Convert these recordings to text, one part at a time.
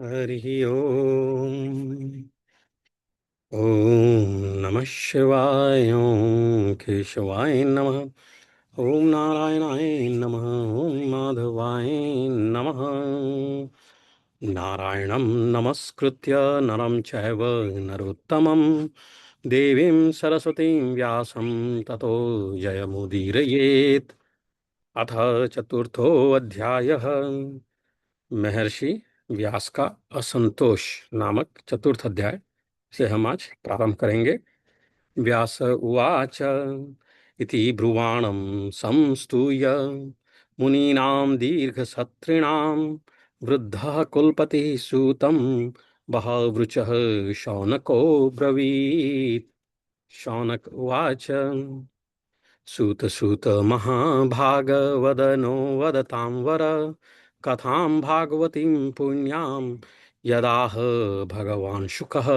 हरिः ओम्। ॐ नमः शिवाय। ॐ केशवाय नमः। ॐ नारायणाय नमः। ॐ माधवाय नमः। नारायणं नमस्कृत्य नरं चैव नरोत्तमं देवीं सरस्वतीं व्यासं ततो जयमुदीरयेत्। अथ चतुर्थोऽध्यायः। महर्षि व्यास का असंतोष नामक चतुर्थ अध्याय से हम आज प्रारंभ करेंगे। व्यास उवाच इति ब्रुवाणं संस्तूय मुनीनां दीर्घसत्रिणां वृद्धः कुलपतिः सूतं बहवृचः शौनको ब्रवीत्। शौनक उवाच सूत सूत महाभागवदनो वदतां वर कथां भागवतीं पुण्यां यदाह भगवान् शुकः।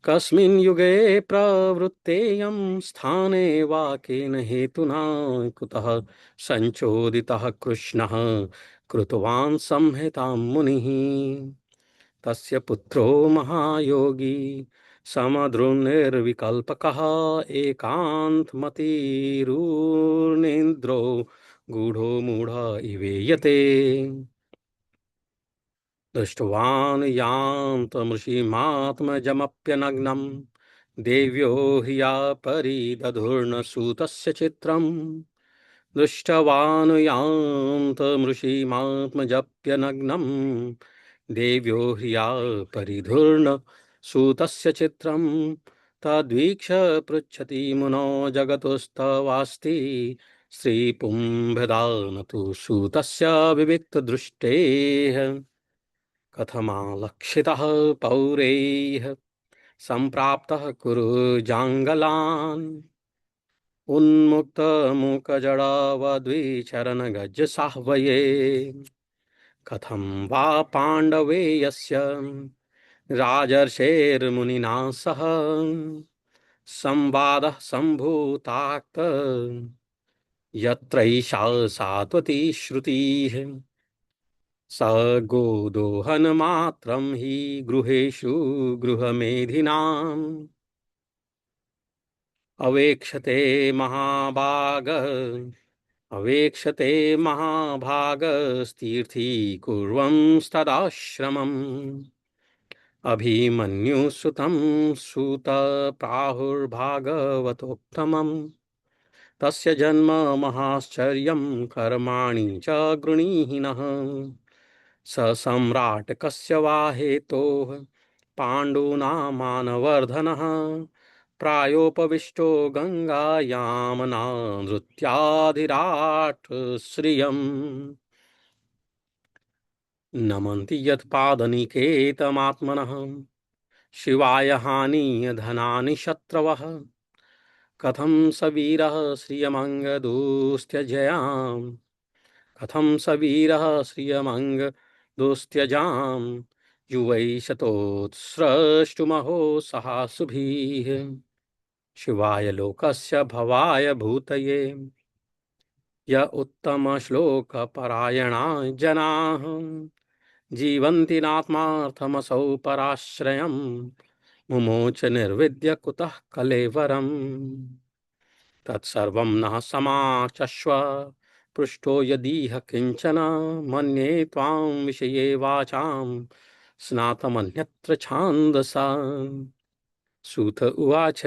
कस्मिन् युगे प्रवृत्तेयं स्थाने वा केन हेतुना कुतः संचोदितः कृष्णः कृतवान् संहितां मुनिः। तस्य पुत्रो महायोगी समदृन्निर्विकल्पकः एकान्तमतिरुर्निन्द्रो गूढो मूढ इवेयते। दृष्टवान् यान्तमृषिमात्मजमप्यनग्नं देव्यो हि या परिदधुर्नसूतस्य चित्रम्। दृष्टवान् यान्तमृषिमात्मजप्यनग्नं देव्यो ह्रिया परिधुर्न सूतस्य चित्रं। तद्वीक्ष पृच्छति मुनो जगतोस्तवास्ति श्रीपुंभदानतु सूतस्य विविक्तदृष्टेः। कथमालक्षितः पौरैः सम्प्राप्तः कुरु जाङ्गलान् उन्मुक्तमूकजडावद्विचरणगजसाह्वये। कथं वा पाण्डवे यस्य राजर्षेर्मुनिना सह संवादः सम्भूतात् यत्रैषा सात्वती श्रुतिः। स गोदोहनमात्रं हि गृहेषु गृहमेधिनाम् अवेक्षते महाभाग अवेक्षते महाभागस्तीर्थी कुर्वंस्तदाश्रमम्। अभिमन्युसुतं सूत प्राहुर्भागवतोत्तमम्। तस्य जन्म महाश्चर्यं कर्माणि च गृणीहिनः। स सम्राट् कस्य वा हेतोः पाण्डूनामानवर्धनः। प्रायोपविष्टो गङ्गायामना नृत्याधिराट् श्रियम्। नमन्ति यत्पादनिकेतमात्मनः शिवाय हानिय धनानि शत्रवः। कथं स वीरः श्रियमङ्गदुस्त्यजयाम्। कथं स वीरः श्रियमङ्गदुस्त्यजाम् युवै शतोत्स्रष्टुमहो सहासुभिः। शिवाय लोकस्य भवाय भूतये य उत्तमश्लोकपरायणा जनाः जीवन्ति नात्मार्थमसौ पराश्रयम् मुमोच निर्विद्य कुतः कलेवरम्। तत्सर्वं नः समाचक्ष्व पृष्ठो यदीह किञ्चन मन्ये त्वां विषये वाचां स्नातमन्यत्र छान्दसा। सूत उवाच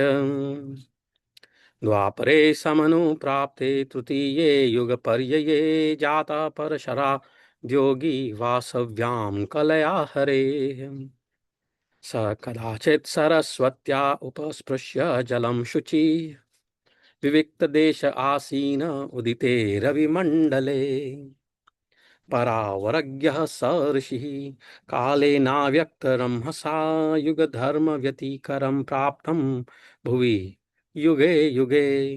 द्वापरे समनुप्राप्ते तृतीये युगपर्यये जाता परशरा द्योगी वासव्यां कलया हरेः। स कदाचित् सरस्वत्या उपस्पृश्य जलं शुचि विविक्तदेश आसीन उदिते रविमण्डले। परावरज्ञः स ऋषिः कालेनाव्यक्तरंहसा युगधर्मव्यतिकरं प्राप्तं भुवि युगे युगे।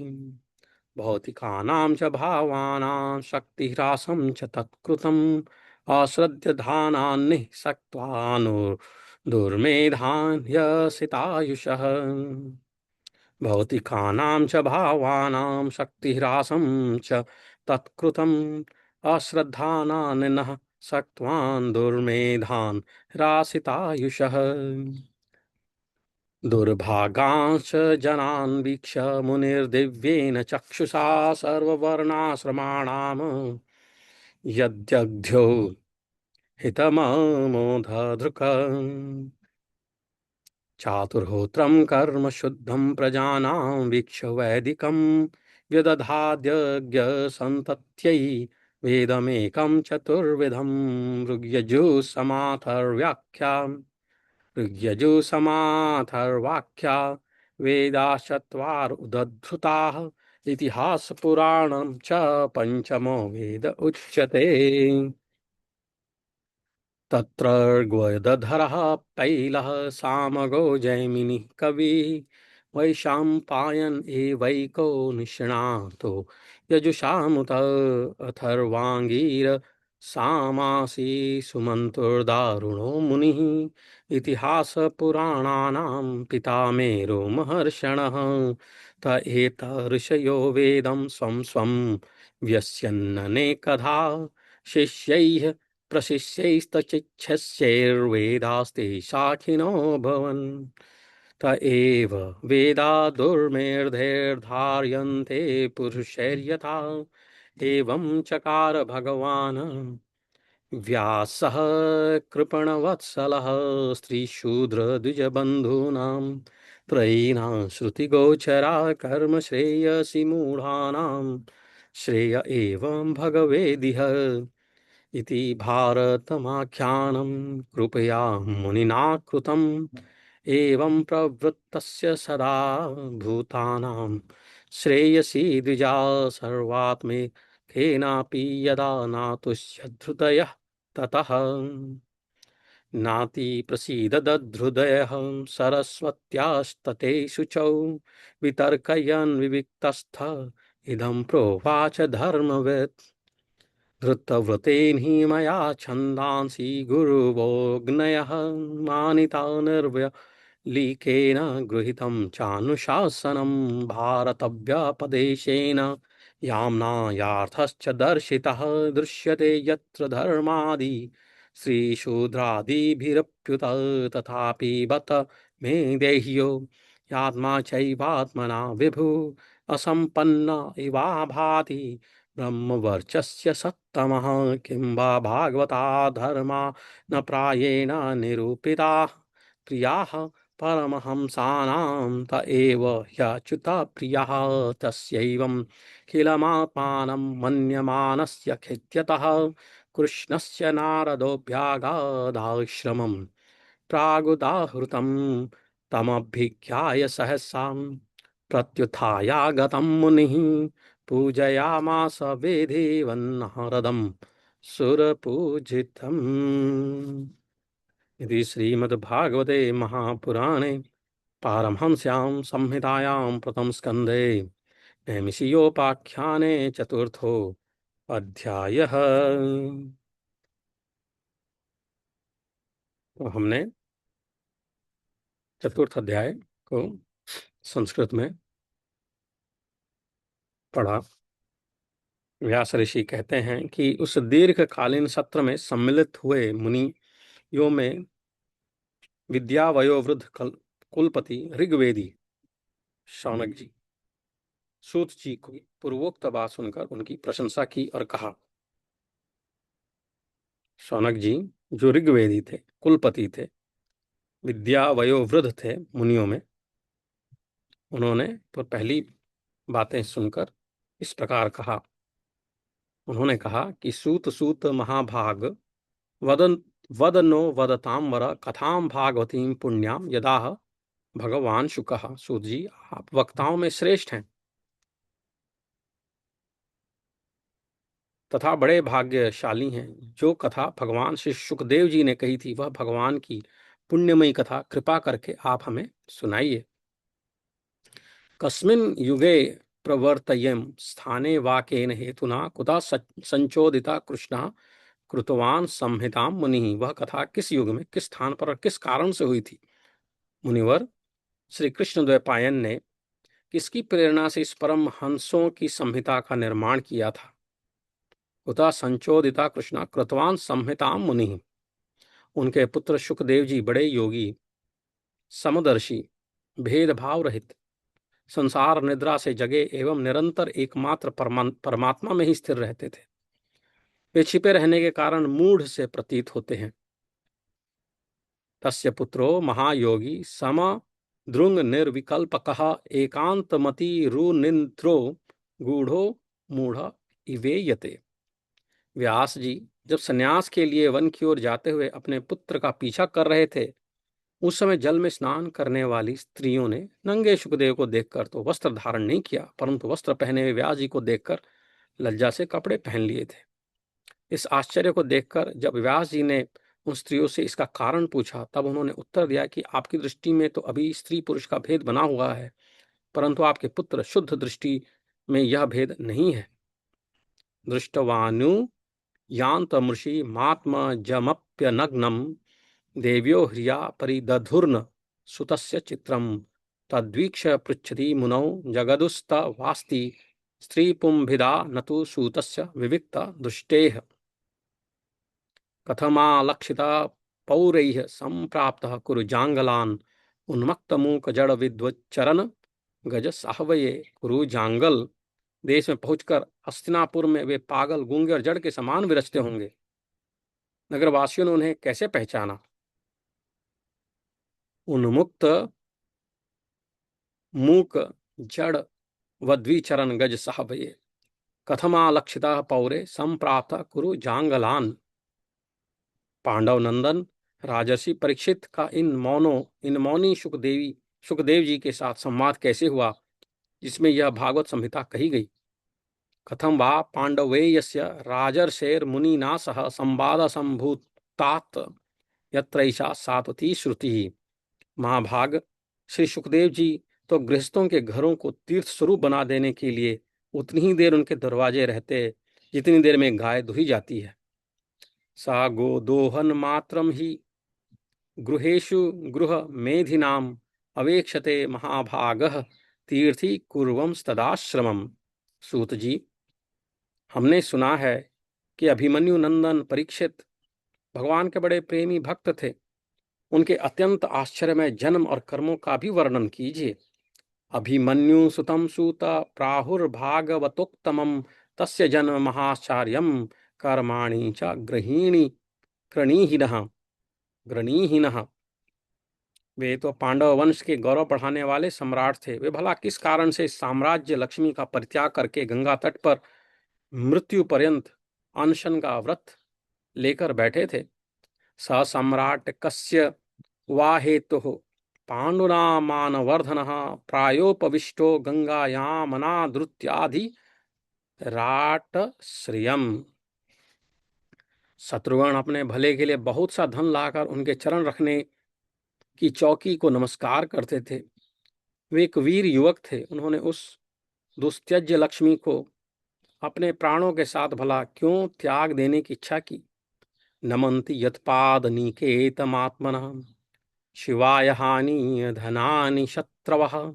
भौतिकानां च भावानां शक्तिह्रासं च तत्कृतम् अश्रद्ध धानान्निःसक्त्वानु दुर्मेधान्यसितायुषः। भौतिकानां च भावानां शक्तिह्रासं च तत्कृतम् अश्रद्धानान्नः सक्त्वान् दुर्मेधान् रासितायुषः दुर्भागांश्च जनान् वीक्ष्य मुनिर्दिव्येन चक्षुषा सर्ववर्णाश्रमाणाम् यद्यग्ध्यो हितममोधधृक् चातुर्होत्रं कर्म शुद्धं प्रजानां वीक्ष्य वैदिकं व्यदधाद्यज्ञसन्तत्यै वेदमेकं चतुर्विधं ऋग्यजुःसमाथर्व्याख्या ऋग्यजुःसमाथर्वाख्या वेदाश्चत्वार उदधृताः इतिहासपुराणं च पञ्चमो वेद उच्यते तत्र र्ग्वेदधरः पैलः सामगो जैमिनिः कविः वैशाम्पायन एवैको निष्णातो यजुषामुत अथर्वाङ्गीर सामासी सुमन्तुर्दारुणो मुनिः इतिहासपुराणानां पितामेरो महर्षणः त एत ऋषयो वेदं स्वं स्वं व्यस्यन्ननेकधा शिष्यैः प्रशिष्यैस्तचिच्छस्यैर्वेदास्ते शाखिनो भवन् त एव वेदा दुर्मेधैर्धार्यन्ते पुरुषैर्यथा एवं चकार भगवान् व्यासः कृपणवत्सलः स्त्रीशूद्रद्विजबन्धूनां त्रयीणां श्रुतिगोचरा कर्म श्रेयसि मूढानां श्रेय एवं भगवेदिह इति भारतमाख्यानं कृपया मुनिना कृतम् एवं प्रवृत्तस्य सदा भूतानां श्रेयसी द्विजा सर्वात्मेकेनापि यदा नातुष्यधृतयः ततः नाति प्रसीददधृदयः सरस्वत्यास्तते शुचौ वितर्कयन् विविक्तस्थ इदं प्रोवाच धर्मवित् धृतव्रतेन हि मया छन्दांसि गुरुवोऽग्नयः मानिता निर्व्यलीकेन गृहीतं चानुशासनं भारतव्यपदेशेन याम्नायार्थश्च दर्शितः दृश्यते यत्र धर्मादि श्रीशूद्रादिभिरप्युत तथापि बत मे देह्यो यात्मा चैवात्मना विभु असम्पन्ना इवा भाति ब्रह्मवर्चस्य सत्तमः किं वा भागवता धर्मा न प्रायेण निरूपिताः प्रियाः परमहंसानां त एव ह्यच्युतः प्रियः तस्यैवं खिलमात्मानं मन्यमानस्य खिद्यतः कृष्णस्य नारदोऽभ्यागादाश्रमं प्रागुदाहृतं तमभिज्ञाय सहसां प्रत्युत्थायागतं मुनिः पूजयामास विधिवन्नारदं सुरपूजितम् इति श्रीमद्भागवते महापुराणे पारमहंस्यां संहितायां प्रथमस्कन्धे नैमिषीयोपाख्याने चतुर्थो अध्यायः। तो हमने चतुर्थ अध्याय को संस्कृत में पढ़ा। व्यास ऋषि कहते हैं कि उस दीर्घकालीन सत्र में सम्मिलित हुए मुनियों में विद्या वयोवृद्ध कुलपति ऋग्वेदी शौनक जी सूत जी को पूर्वोक्त बात सुनकर उनकी प्रशंसा की और कहा, शौनक जी जो ऋग्वेदी थे, कुलपति थे, विद्या वयोवृद्ध थे मुनियों में, उन्होंने तो पहली बातें सुनकर इस प्रकार कहा। उन्होंने कहा कि सूत सूत महाभाग वदन वदनो वदताम वर कथाम भागवतीम पुण्याम यदाह भगवान शुकः। सूत जी आप वक्ताओं में श्रेष्ठ हैं तथा बड़े भाग्यशाली हैं। जो कथा भगवान श्री शुकदेव जी ने कही थी वह भगवान की पुण्यमयी कथा कृपा करके आप हमें सुनाइए। कस्मिन् युगे प्रवर्तयेम स्थाने वाकेन हेतुना कुतः संचोदिता कृष्णः कृतवान संहितां मुनि। वह कथा किस युग में, किस स्थान पर और किस कारण से हुई थी? मुनिवर, श्री कृष्ण द्वैपायन ने किसकी प्रेरणा से इस परम हंसों की संहिता का निर्माण किया था? उता संचोदिता कृष्णा कृतवान संहिताम मुनि। उनके पुत्र शुकदेव जी बड़े योगी, समदर्शी, भेदभाव रहित, संसार निद्रा से जगे एवं निरंतर एकमात्र परमात्मा में ही स्थिर रहते थे। वे छिपे रहने के कारण मूढ़ से प्रतीत होते हैं। तस्य पुत्रो महायोगी सम द्रुंग निर्विकल्पकः एकांतमति रुनिन्द्रो गूढ़ो मूढ़ इवेयते। व्यास जी जब सन्यास के लिए वन की ओर जाते हुए अपने पुत्र का पीछा कर रहे थे, उस समय जल में स्नान करने वाली स्त्रियों ने नंगे शुकदेव को देखकर तो वस्त्र धारण नहीं किया, परंतु वस्त्र पहने हुए व्यास जी को देखकर लज्जा से कपड़े पहन लिए थे। इस आश्चर्य को देखकर जब व्यास जी ने उन स्त्रियों से इसका कारण पूछा, तब उन्होंने उत्तर दिया कि आपकी दृष्टि में तो अभी स्त्री पुरुष का भेद बना हुआ है, परंतु आपके पुत्र शुद्ध दृष्टि में यह भेद नहीं है। दृष्टवानु यान्तमृषि मात्मजमप्यनग्नं देव्यो ह्रिया परिदधुर्न सुतस्य चित्रं तद्वीक्ष्य पृच्छति मुनौ जगदुस्तवास्ति स्त्रीपुंभिदा न तु सूतस्य विविक्ता दृष्टेः। कथमालक्षिता पौरैः संप्राप्तः कुरु जांगलान् उन्मत्तमूक जड़ विद्वच्चरण गज साहवये कुरु जांगल। देश में पहुंचकर हस्तिनापुर में वे पागल गूंगे और जड़ के समान विरचते होंगे। नगरवासियों ने उन्हें कैसे पहचाना? उन्मुक्त मूक जड़ वद्विचरण गज साहवये कथमालक्षिता पौरे संप्राप्त कुरु जांगलान। पांडव नंदन राजर्षि परीक्षित का इन मौनी सुखदेव जी के साथ संवाद कैसे हुआ, जिसमें यह भागवत संहिता कही गई। कथम वा पांडवेयस्य राजर्षेर मुनिना सह संवाद संभूतात यत्रैषा सात्वती श्रुति। महाभाग श्री सुखदेव जी तो गृहस्थों के घरों को तीर्थ स्वरूप बना देने के लिए उतनी ही देर उनके दरवाजे रहते जितनी देर में गाय दुही जाती है। सा गोदोहन मात्रम ही गृहेषु गृह मेधिनाम अवेक्षते महाभागः तीर्थी कुर्वंस्तदाश्रमम्। सूत जी, हमने सुना है कि अभिमन्यु नंदन परीक्षित भगवान के बड़े प्रेमी भक्त थे। उनके अत्यंत आश्चर्यमय जन्म और कर्मों का भी वर्णन कीजिए। अभिमन्यु सुतम सूत प्राहुर्भागवतोक्तमं तस्य जन्म महाश्चर्यम कर्माणि च गृणीहिनः। वे तो पांडव वंश के गौरव बढ़ाने वाले सम्राट थे। वे भला किस कारण से साम्राज्य लक्ष्मी का परित्याग करके गंगा तट पर मृत्यु पर्यंत अनशन का व्रत लेकर बैठे थे? स सम्राट कस्य वा हेतुः पांडुना मानवर्धनः प्रायोपविष्टो गंगायामनादृत्याधि राट श्रियम। शत्रुघ्न अपने भले के लिए बहुत सा धन लाकर उनके चरण रखने की चौकी को नमस्कार करते थे। वे एक वीर युवक थे। उन्होंने उस दुस्त्यज्य लक्ष्मी को अपने प्राणों के साथ भला क्यों त्याग देने की इच्छा की? नमन्ति यत्पाद निकेतमात्मनः शिवाय हानि धनानि शत्रवः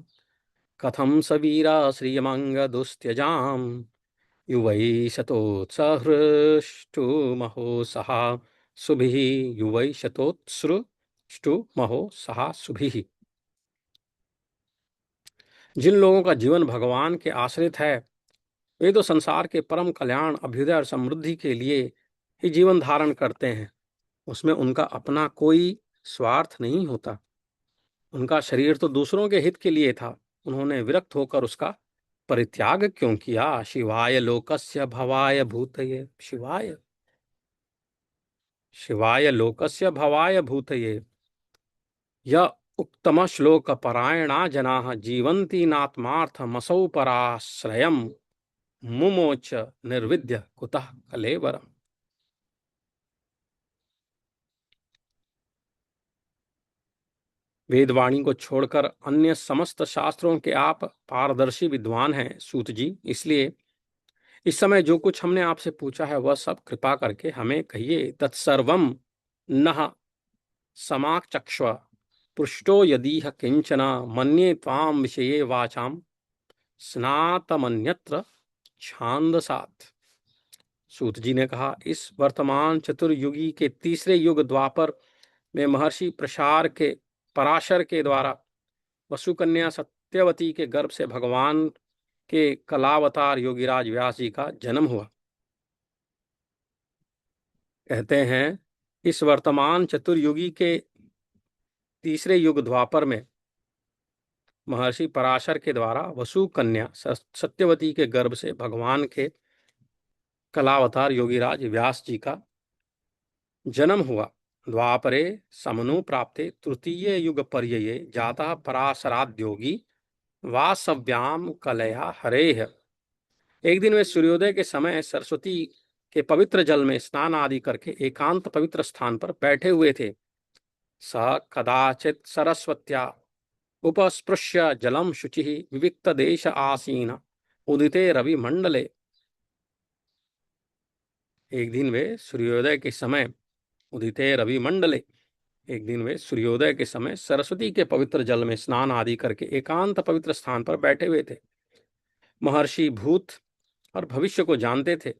कथं स वीरा श्रियमंग दुस्त्यजाम युवै शतोत्सहृष्टुमहो सहा सुभिः युवै शतोत्सृष्टुमहो सहा सुभिः। जिन लोगों का जीवन भगवान के आश्रित है, वे तो संसार के परम कल्याण, अभ्युदय और समृद्धि के लिए ही जीवन धारण करते हैं। उसमें उनका अपना कोई स्वार्थ नहीं होता। उनका शरीर तो दूसरों के हित के लिए था। उन्होंने विरक्त होकर उसका परित्याग क्यों किया? शिवाय लोकस्य भवाय भूतये शिवाय लोकस्य भवाय भूतये य उक्तम श्लोक परायणा जनाः जीवन्ति नात्मार्थमसौ पराश्रयम् मुमोच निर्विद्य कुतः कलेवरम्। वेदवाणी को छोड़कर अन्य समस्त शास्त्रों के आप पारदर्शी विद्वान हैं सूत जी। इसलिए इस समय जो कुछ हमने आपसे पूछा है वह सब कृपा करके हमें कहिए। तत्सर्वम नः समाचक्ष्व पृष्टो यदि किंचन मन्ये त्वाम विषये वाचाम स्नातमन्यत्र छांदसात्। सूत जी ने कहा, इस वर्तमान चतुर्युगी के तीसरे युग द्वापर में महर्षि पराशर के द्वारा वसुकन्या सत्यवती के गर्भ से भगवान के कलावतार योगीराज व्यास जी का जन्म हुआ। कहते हैं, इस वर्तमान चतुर्युगी के तीसरे युग द्वापर में महर्षि पराशर के द्वारा वसु कन्या सत्यवती के गर्भ से भगवान के कलावतार योगीराज व्यास जी का जन्म हुआ। द्वापरे समनु प्राप्ते तृतीय युग पर्यये जाता पराशराद्योगी वासव्याम कलया हरेह। एक दिन वे सूर्योदय के समय सरस्वती के पवित्र जल में स्नान आदि करके एकांत पवित्र स्थान पर बैठे हुए थे। स कदाचित सरस्वत्या उपस्पृश्य जलम शुचि विविक्त देश आसीन उदिते रवि मंडले। एक दिन वे सूर्योदय के समय उदिते रवि मंडले एक दिन वे सूर्योदय के समय सरस्वती के पवित्र जल में स्नान आदि करके एकांत पवित्र स्थान पर बैठे हुए थे। महर्षि भूत और भविष्य को जानते थे।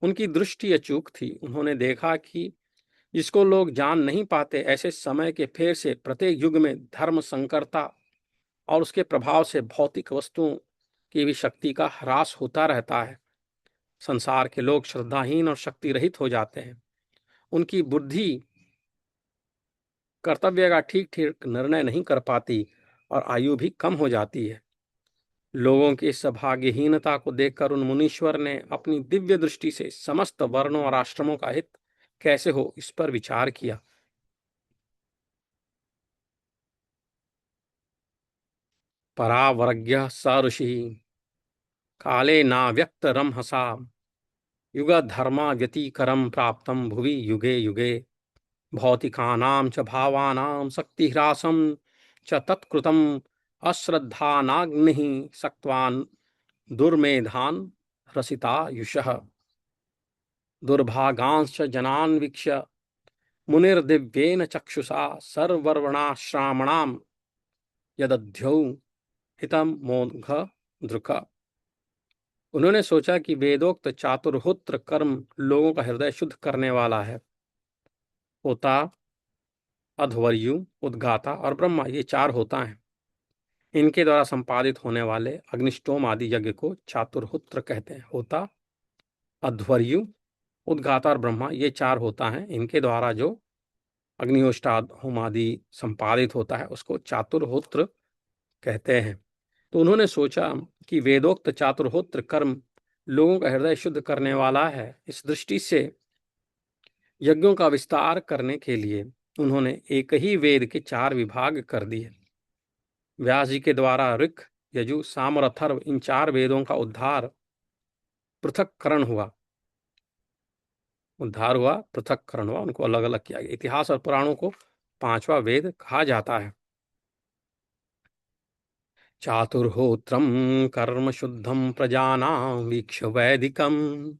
उनकी दृष्टि अचूक थी। उन्होंने देखा कि जिसको लोग जान नहीं पाते, ऐसे समय के फेर से प्रत्येक युग में धर्म संकरता और उसके प्रभाव से भौतिक वस्तुओं की भी शक्ति का ह्रास होता रहता है। संसार के लोग श्रद्धाहीन और शक्ति रहित हो जाते हैं। उनकी बुद्धि कर्तव्य का ठीक ठीक निर्णय नहीं कर पाती और आयु भी कम हो जाती है। लोगों की इस सौभाग्यहीनता को देखकर उन मुनीश्वर ने अपनी दिव्य दृष्टि से समस्त वर्णों और आश्रमों का हित कैसे हो, इस पर विचार किया। परावरज्ञ स ऋषि काले नाव्यक्त रमहसा युग धर्मा व्यतिकरम प्राप्तम भुवि युगे युगे भौतिकानां च भावानां शक्तिह्रासं च तत्कृतम् अश्रद्धानाग्निः सक्त्वान् दुर्मेधान् रसितायुषः दुर्भागांश्च जनान् वीक्ष्य मुनिर्दिव्येन चक्षुषा सर्ववर्णाश्रामणां यदध्यौ हितं मोघ दृक। उन्होंने सोचा कि वेदोक्त चातुर्होत्र कर्म लोगों का हृदय शुद्ध करने वाला है। होता, अध्वर्यु, उद्गाता और ब्रह्मा, ये चार होता हैं। इनके द्वारा संपादित होने वाले अग्निष्टोम आदि यज्ञ को चातुर्होत्र कहते हैं। होता, अध्वर्यु, उद्गाता और ब्रह्मा, ये चार होता हैं। इनके द्वारा जो अग्निहोष्टाद होम आदि संपादित होता है उसको चातुर्होत्र कहते हैं। तो उन्होंने सोचा कि वेदोक्त चातुर्होत्र कर्म लोगों का हृदय शुद्ध करने वाला है। इस दृष्टि से यज्ञों का विस्तार करने के लिए उन्होंने एक ही वेद के चार विभाग कर दिए। व्यास जी के द्वारा ऋक, यजु, साम और अथर्व, इन चार वेदों का पृथक्करण हुआ, पृथक्करण हुआ, उनको अलग अलग किया गया। इतिहास और पुराणों को पांचवा वेद कहा जाता है। चातुर्होत्रम कर्म शुद्धम प्रजानां वीक्ष्य वैदिकम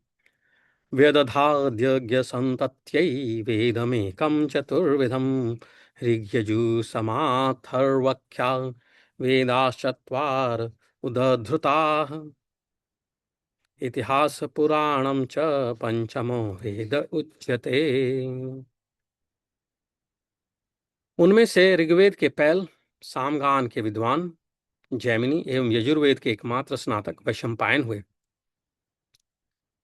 व्यदधाद्यज्ञ संतत्यै वेदमेकं चतुर्विधं ऋग्यजु समाथर्वख्या वेदाश्चत्वार उदधृताः इतिहास पुराणं च पंचमो वेद उच्यते। उनमें से ऋग्वेद के पैल सामगान के विद्वान जैमिनी एवं यजुर्वेद के एकमात्र स्नातक वैशंपायन हुए।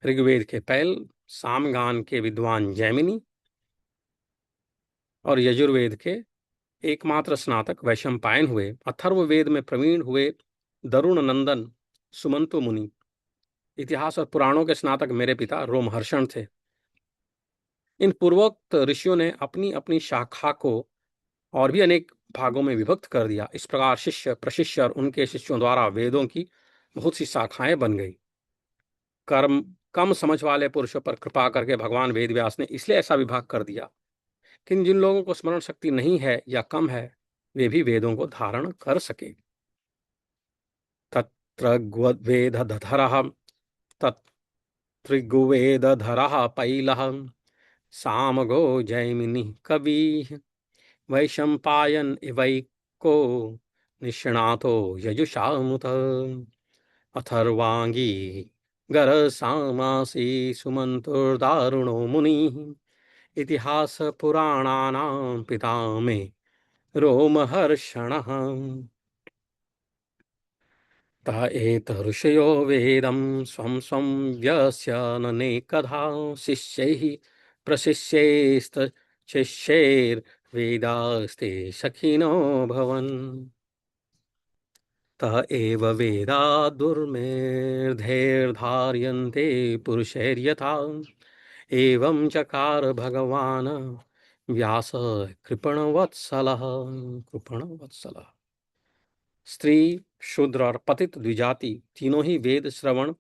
ऋग्वेद के पैल सामगान के विद्वान जैमिनी और यजुर्वेद के एकमात्र स्नातक वैशंपायन हुए। अथर्ववेद में प्रवीण हुए दरुण नंदन सुमंतो मुनि इतिहास और पुराणों के स्नातक मेरे पिता रोमहर्षण थे। इन पूर्वोक्त ऋषियों ने अपनी अपनी शाखा को और भी अनेक भागों में विभक्त कर दिया। इस प्रकार शिष्य, प्रशिष्य और उनके शिष्यों द्वारा वेदों की बहुत सी शाखाएं बन गई। कर्म कम समझ वाले पुरुषों पर कृपा करके भगवान वेद व्यास ने इसलिए ऐसा विभाग कर दिया कि जिन लोगों को स्मरण शक्ति नहीं है या कम है, वे भी वेदों को धारण कर सके। तत्ऋग्वेदधरः तत्ऋग्वेदधरः पैलः सामगो जैमिनिः कविः वैशंपायन इवैको निष्णातो यजुषामुत अथर्वांगी गरसामासि सुमन्तुर्दारुणो मुनिः इतिहास पुराणानां पिता मे रोमहर्षणः। त एत ऋषयो वेदं स्वं स्वं व्यस्यननेकधा शिष्यैः प्रशिष्यैस्तशिष्यैर्वेदास्ते सखिनो भवन्। त एव वेदा दुर्मेधैर्धार्यन्ते पुरुषैर्यथा एवं चकार भगवान् व्यास कृपणवत्सलः। कृपणवत्सलः। स्त्री, शूद्र और पतित द्विजाति तीनों ही वेद श्रवण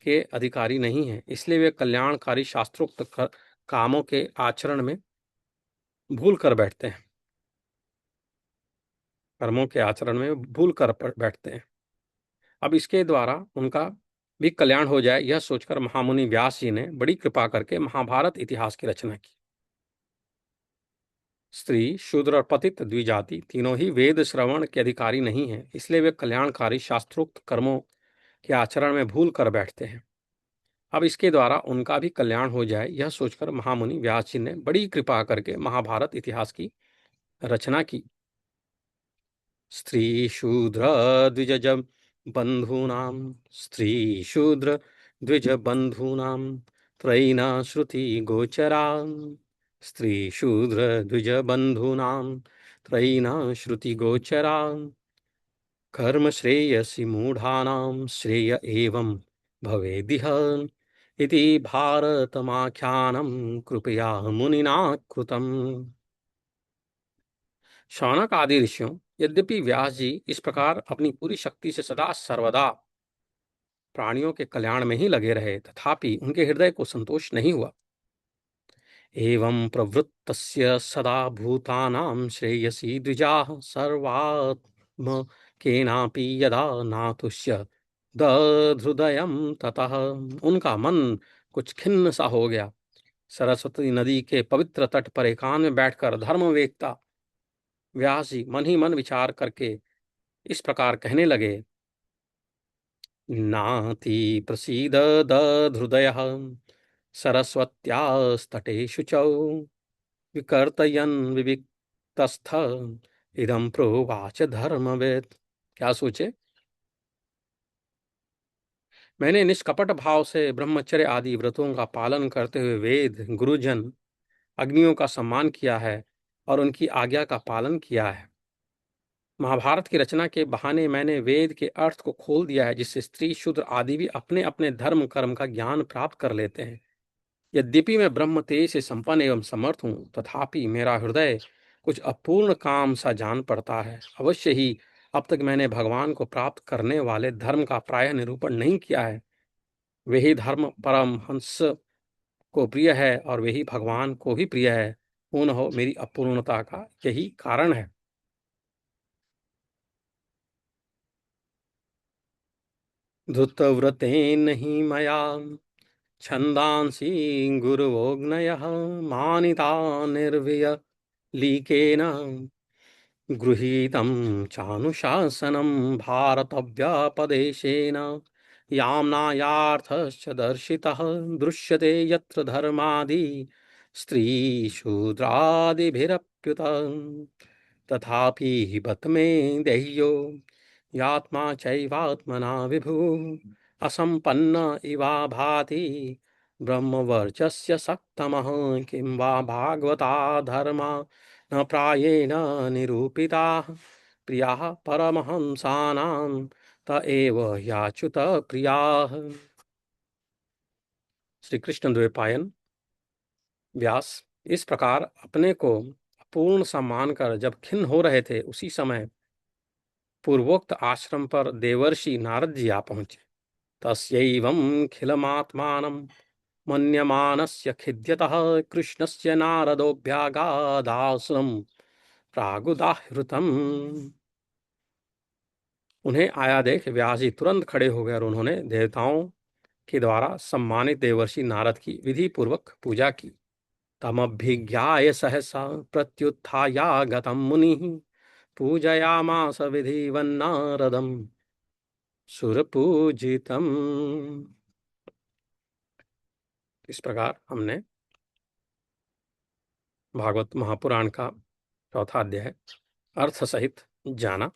के अधिकारी नहीं हैं, इसलिए वे कल्याणकारी शास्त्रोक्त कामों के आचरण में भूल कर बैठते हैं। कर्मों के आचरण में भूल कर बैठते हैं। अब इसके द्वारा उनका भी कल्याण हो जाए, यह सोचकर महामुनि व्यास जी ने बड़ी कृपा करके महाभारत इतिहास की रचना की। स्त्री, शूद्र और पतित द्विजाति तीनों ही वेद श्रवण के अधिकारी नहीं हैं, इसलिए वे कल्याणकारी शास्त्रोक्त कर्मों के आचरण में भूल कर बैठते हैं। अब इसके द्वारा उनका भी कल्याण हो जाए, यह सोचकर महामुनि व्यास जी ने बड़ी कृपा करके महाभारत इतिहास की रचना की। स्त्री शूद्र द्विज बंधूनाम, स्त्री शूद्र द्विज बंधूनाम त्रयीना श्रुति गोचरा, स्त्री शूद्र द्विज बंधूनाम त्रयीना श्रुति गोचरा, कर्म श्रेयसि मूढ़ानां श्रेय एवं भवेदिह इति भारतमाख्यानं कृपया मुनिना कृतम्। शौनक आदि ऋषियों, यद्यपि व्यास जी इस प्रकार अपनी पूरी शक्ति से सदा सर्वदा प्राणियों के कल्याण में ही लगे रहे, तथापि उनके हृदय को संतोष नहीं हुआ। एवं प्रवृत्तस्य सदा भूतानां श्रेयसी द्विजाः सर्वात्म केनापि यदा नातुष्य दधृदयं ततः, उनका मन कुछ खिन्न सा हो गया। सरस्वती नदी के पवित्र तट पर एकांत में बैठकर धर्म वेत्ता व्यास जी मन ही मन विचार करके इस प्रकार कहने लगे। नाति प्रसीद दधृदयः सरस्वत्यास्तटेषु च विकर्तयन् विविक्तस्थ इदं प्रोवाच धर्मवेत्। क्या सोचे, मैंने निष्कपट भाव से ब्रह्मचर्य आदि व्रतों का पालन करते हुए वेद, गुरुजन, अग्नियों का सम्मान किया है और उनकी आज्ञा का पालन किया है। महाभारत की रचना के बहाने मैंने वेद के अर्थ को खोल दिया है, जिससे स्त्री, शूद्र आदि भी अपने अपने धर्म कर्म का ज्ञान प्राप्त कर लेते हैं। यद्यपि मैं ब्रह्म तेज से संपन्न एवं समर्थ हूँ, तथापि मेरा हृदय कुछ अपूर्ण काम सा जान पड़ता है। अवश्य ही अब तक मैंने भगवान को प्राप्त करने वाले धर्म का प्रायः निरूपण नहीं किया है। वही धर्म परमहंस को प्रिय है और वही भगवान को भी प्रिय है। पूर्ण हो मेरी अपूर्णता का यही कारण है। धृतव्रतेन हि मया छन्दांसि गुरुवोऽग्नयः मानिता निर्भय लीकेन गृहीतं चानुशासनं भारतव्यापदेशेन याम्नायार्थश्च दर्शितः दृश्यते यत्र धर्मादि स्त्रीशूद्रादिभिरप्युत तथापि बत मे देह्यो यात्मा चैवात्मना विभु असंपन्न इवा भाति ब्रह्मवर्चस्य सक्तमः किं वा भागवता धर्मा न प्रायेण निरूपिताः प्रियाः परमहंसानां त एव याच्युत प्रियाः। श्री कृष्ण द्वैपायन व्यास इस प्रकार अपने को पूर्ण सम्मान कर जब खिन्न हो रहे थे, उसी समय पूर्वोक्त आश्रम पर देवर्षि नारद जी आ पहुंचे। तस्यैवं खिलमात्मानं मन्यमानस्य खिद्यतः कृष्णस्य नारदोऽभ्यागादाश्रमं प्रागुदाहृतम्। उन्हें आया देख व्यास जी तुरंत खड़े हो गए और उन्होंने देवताओं के द्वारा सम्मानित देवर्षि नारद की विधि पूर्वक पूजा की। तमभिज्ञाय सहसा प्रत्युत्थायागतं मुनिः पूजयामास विधिवन्नारदं सुरपूजितम्। इस प्रकार हमने भागवत महापुराण का चौथा अध्याय अर्थ सहित जाना।